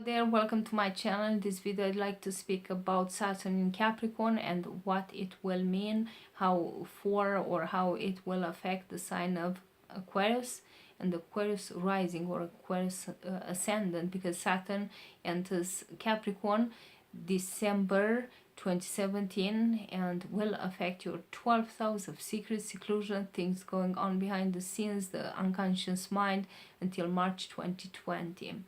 there, welcome to my channel. In this video I'd like to speak about Saturn in Capricorn and what it will mean, how it will affect the sign of Aquarius and Aquarius rising or Aquarius ascendant, because Saturn enters Capricorn December 2017 and will affect your 12th house of secret, seclusion, things going on behind the scenes, the unconscious mind, until March 2020.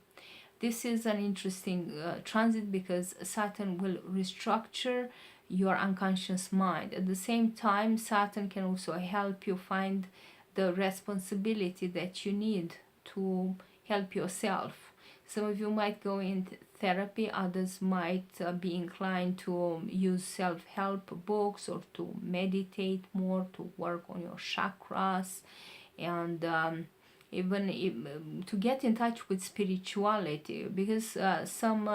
This is an interesting transit because Saturn will restructure your unconscious mind. At the same time, Saturn can also help you find the responsibility that you need to help yourself. Some of you might go into therapy, others might be inclined to use self-help books or to meditate more, to work on your chakras, and even to get in touch with spirituality, because some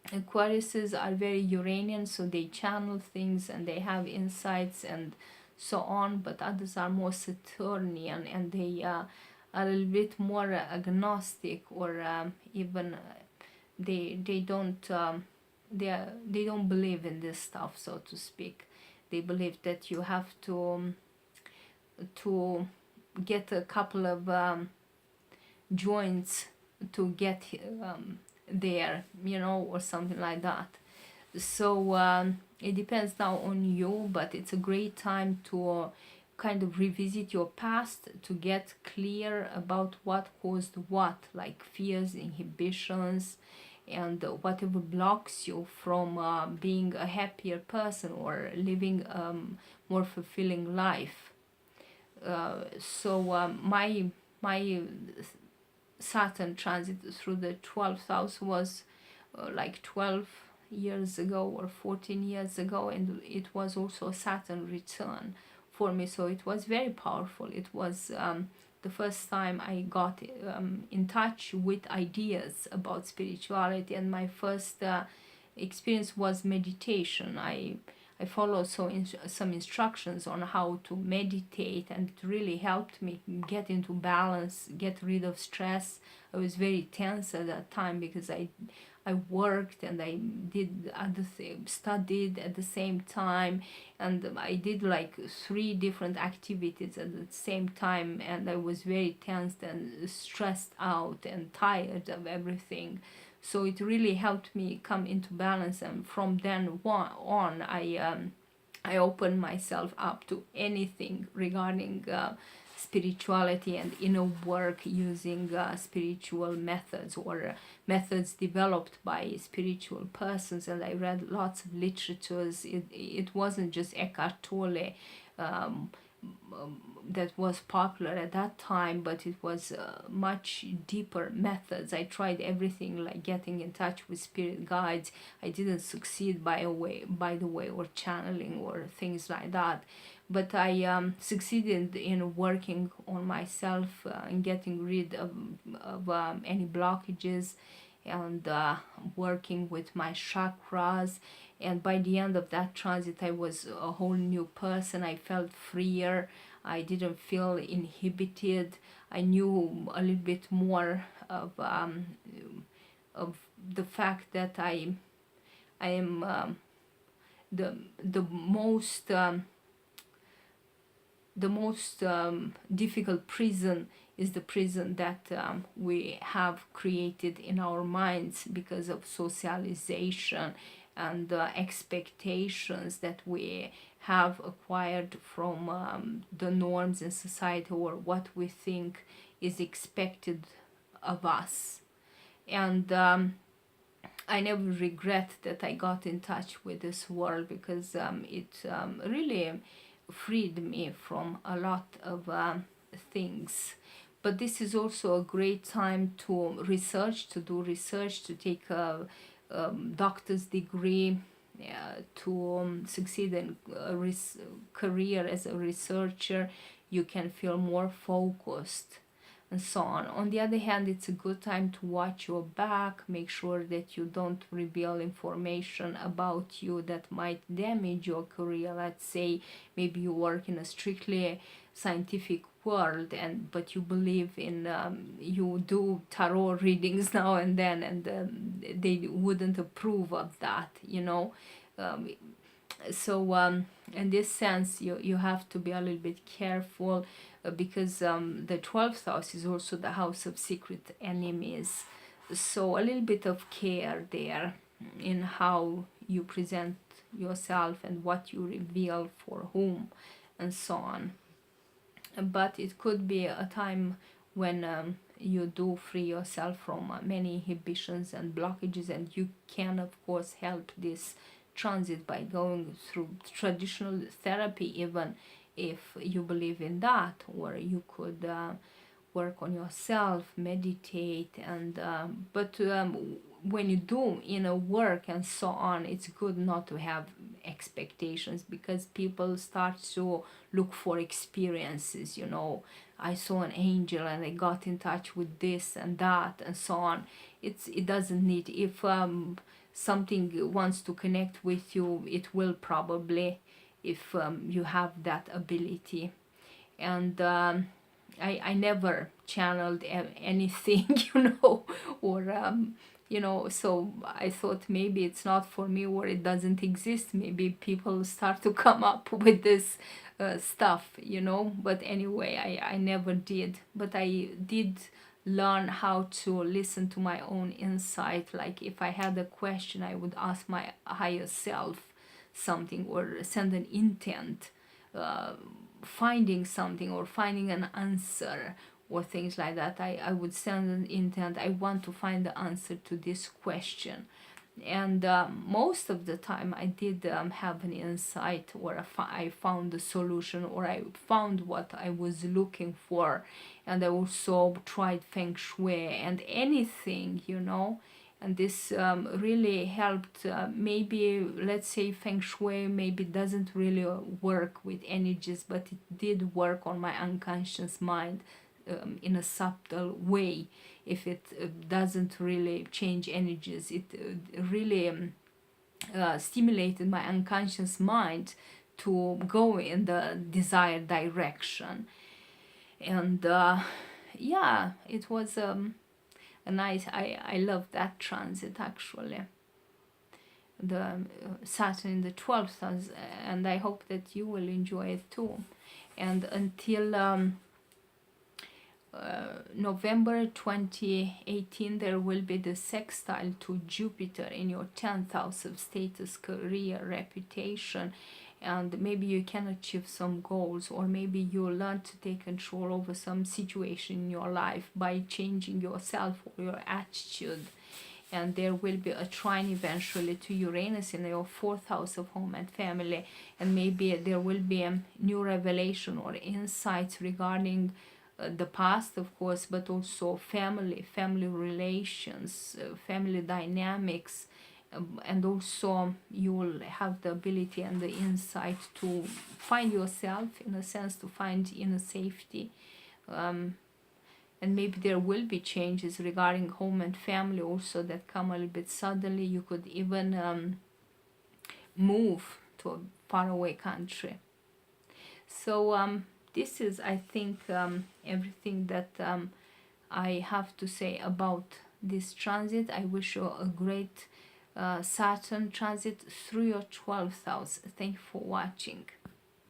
Aquariuses are very Uranian, so they channel things and they have insights and so on, but others are more Saturnian and they are a little bit more agnostic, or even they don't believe in this stuff, so to speak. They believe that you have to get a couple of joints to get there, you know, or something like that. So it depends now on you, but it's a great time to kind of revisit your past, to get clear about what caused what, like fears, inhibitions, and whatever blocks you from being a happier person or living a more fulfilling life. My Saturn transit through the 12th house was like 12 years ago or 14 years ago, and it was also a Saturn return for me, so it was very powerful. It was the first time I got in touch with ideas about spirituality, and my first experience was meditation. I followed some instructions on how to meditate, and it really helped me get into balance, get rid of stress. I was very tense at that time because I worked and I did other things, studied at the same time, and I did like 3 different activities at the same time, and I was very tense and stressed out and tired of everything. So it really helped me come into balance, and from then on I opened myself up to anything regarding spirituality and inner work, using spiritual methods or methods developed by spiritual persons. And I read lots of literatures. It wasn't just Eckhart Tolle that was popular at that time, but it was much deeper methods. I tried everything, like getting in touch with spirit guides. I didn't succeed by the way, or channeling or things like that, but I succeeded in working on myself and getting rid of any blockages, and working with my chakras. And by the end of that transit I was a whole new person. I felt freer, I didn't feel inhibited. I knew a little bit more of the fact that I am the most difficult prison is the prison that we have created in our minds because of socialization and expectations that we have acquired from the norms in society, or what we think is expected of us. And I never regret that I got in touch with this world, because it really freed me from a lot of things. But this is also a great time to do research, to take a doctor's degree, to succeed in a career as a researcher. You can feel more focused and so on. On the other hand, it's a good time to watch your back, make sure that you don't reveal information about you that might damage your career. Let's say maybe you work in a strictly scientific world, and but you believe in you do tarot readings now and then, and they wouldn't approve of that, you know. um, so in this sense, you have to be a little bit careful, because the 12th house is also the house of secret enemies, so a little bit of care there in how you present yourself and what you reveal for whom and so on. But it could be a time when you do free yourself from many inhibitions and blockages, and you can of course help this transit by going through traditional therapy, even if you believe in that, or you could work on yourself, meditate, and but when you do inner work and so on, it's good not to have expectations, because people start to look for experiences, you know. I saw an angel and I got in touch with this and that and so on. It doesn't need, if something wants to connect with you, it will probably, if you have that ability. And I never channeled anything, you know, or you know, so I thought maybe it's not for me, or it doesn't exist. Maybe people start to come up with this stuff, you know. But anyway, I never did. But I did learn how to listen to my own insight. Like if I had a question, I would ask my higher self something, or send an intent, finding something or finding an answer or things like that. I would send an intent, I want to find the answer to this question. And most of the time I did have an insight, or I found the solution, or I found what I was looking for. And I also tried feng shui and anything, you know. And this really helped. Maybe, let's say, feng shui maybe doesn't really work with energies, but it did work on my unconscious mind in a subtle way. If it doesn't really change energies, it really stimulated my unconscious mind to go in the desired direction. And yeah, it was a nice, I love that transit actually, the Saturn in the 12th house, and I hope that you will enjoy it too. And until November 2018, there will be the sextile to Jupiter in your 10th house of status, career, reputation, and maybe you can achieve some goals, or maybe you learn to take control over some situation in your life by changing yourself or your attitude. And there will be a trine eventually to Uranus in your 4th house of home and family, and maybe there will be a new revelation or insights regarding the past, of course, but also family relations, family dynamics, and also you will have the ability and the insight to find yourself, in a sense, to find inner safety. And maybe there will be changes regarding home and family also that come a little bit suddenly. You could even move to a faraway country. So this is, I think, everything that I have to say about this transit. I wish you a great Saturn transit through your 12th house. Thank you for watching.